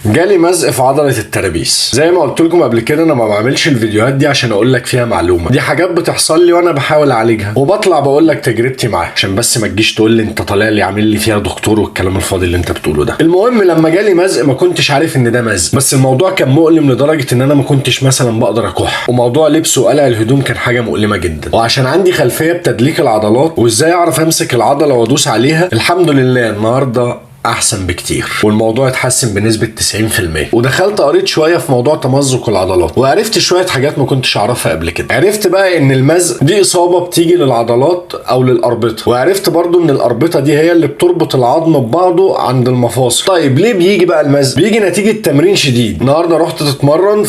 جالي مزق في عضله الترابيس. زي ما قلت لكم قبل كده انا ما بعملش الفيديوهات دي عشان اقول لك فيها معلومه، دي حاجات بتحصل لي وانا بحاول اعالجها وبطلع بقول لك تجربتي معاها، عشان بس ما تجيش تقول لي انت طالع لي عامل لي فيها دكتور والكلام الفاضي اللي انت بتقوله ده. المهم لما جالي مزق ما كنتش عارف ان ده مزق، بس الموضوع كان مؤلم لدرجه ان انا ما كنتش مثلا بقدر اكح، وموضوع لبس وقلع الهدوم كان حاجه مؤلمه جدا. وعشان عندي خلفيه بتدليك العضلات وازاي اعرف امسك العضله وادوس عليها، الحمد لله النهارده احسن بكتير، والموضوع اتحسن بنسبه 90%. ودخلت قريت شويه في موضوع تمزق العضلات وعرفت شويه حاجات ما كنتش اعرفها قبل كده. عرفت بقى ان المزق دي اصابه بتيجي للعضلات او للاربطه، وعرفت برضو ان الاربطه دي هي اللي بتربط العظم ببعضه عند المفاصل. طيب ليه بيجي بقى المزق؟ بيجي نتيجه تمرين شديد. النهارده رحت تتمرن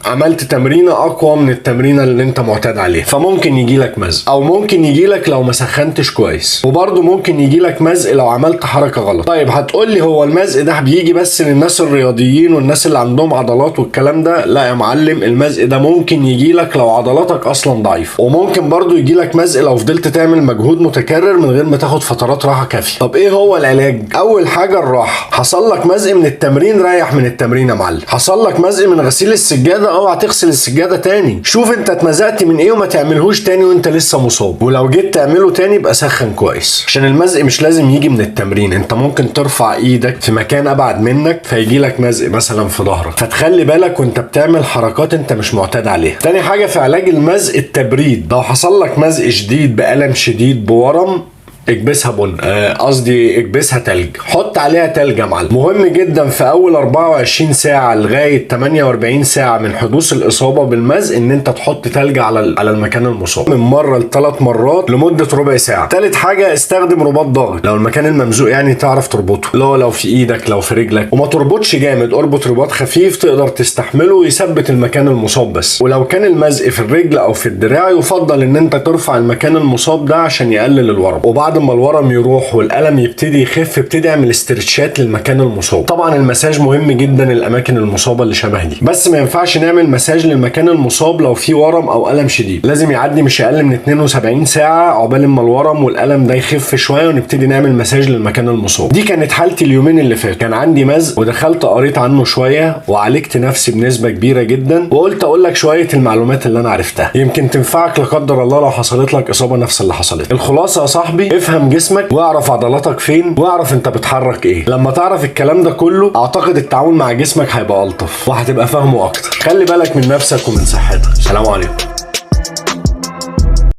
عملت تمرينه اقوى من التمرينه اللي انت معتاد عليها، فممكن يجي لك مزق، او ممكن يجي لك لو ما سخنتش كويس، وبرده ممكن يجي لك مزق لو عملت حركه غلط. طيب هتقول لي هو المزق ده بيجي بس للناس الرياضيين والناس اللي عندهم عضلات والكلام ده؟ لا يا معلم، المزق ده ممكن يجي لك لو عضلاتك اصلا ضعيفه، وممكن برده يجي لك مزق لو فضلت تعمل مجهود متكرر من غير ما تاخد فترات راحه كافيه. طب ايه هو العلاج؟ اول حاجه الراحه. حصل لك مزق من التمرين، ريح من التمرين يا معلم. حصل لك مزق من غسيل السجاده، اوعى تغسل السجاده تاني. شوف انت اتمزقت من ايه وما تعملهوش تاني وانت لسه مصاب، ولو جيت تعمله تاني يبقى سخن كويس، عشان المزق مش لازم يجي من التمرين. انت ممكن ترفع ايدك في مكان ابعد منك فيجي لك مزق مثلا في ظهرك، فتخلي بالك وانت بتعمل حركات انت مش معتاد عليها. تاني حاجه في علاج المزق التبريد. لو حصل لك مزق شديد بألم شديد بورم، اكبسها بن، قصدي اكبسها تلج، حط عليها تلج يا معلم. مهم جدا في اول 24 ساعه لغايه 48 ساعه من حدوث الاصابه بالمزق ان انت تحط تلج على المكان المصاب من مره ل3 مرات لمده ربع ساعه. ثالث حاجه استخدم رباط ضغط لو المكان الممزوق يعني تعرف تربطه، لو في ايدك لو في رجلك، وما تربطش جامد، اربط رباط خفيف تقدر تستحمله ويثبت المكان المصاب بس. ولو كان المزق في الرجل او في الدراع يفضل ان انت ترفع المكان المصاب ده عشان يقلل الورم. وبعد ما الورم يروح والألم يبتدي يخف ابتدي اعمل استرتشات للمكان المصاب. طبعا المساج مهم جدا الاماكن المصابه اللي شبه دي، بس ما ينفعش نعمل مساج للمكان المصاب لو في ورم او ألم شديد. لازم يعدي مش اقل من 72 ساعه عقبال ما الورم والألم ده يخف شويه ونبتدي نعمل مساج للمكان المصاب. دي كانت حالتي اليومين اللي فاتوا. كان عندي مزق ودخلت قريت عنه شويه وعالجت نفسي بنسبه كبيره جدا، وقلت اقول لك شويه المعلومات اللي انا عرفتها يمكن تنفعك لا قدر الله لو حصلت لك اصابه نفس اللي حصلت. الخلاصه يا صاحبي، افهم جسمك واعرف عضلاتك فين واعرف انت بتحرك ايه. لما تعرف الكلام ده كله اعتقد التعامل مع جسمك هيبقى الطف وهتبقى فاهمه اكتر. خلي بالك من نفسك ومن صحتك. سلام عليكم.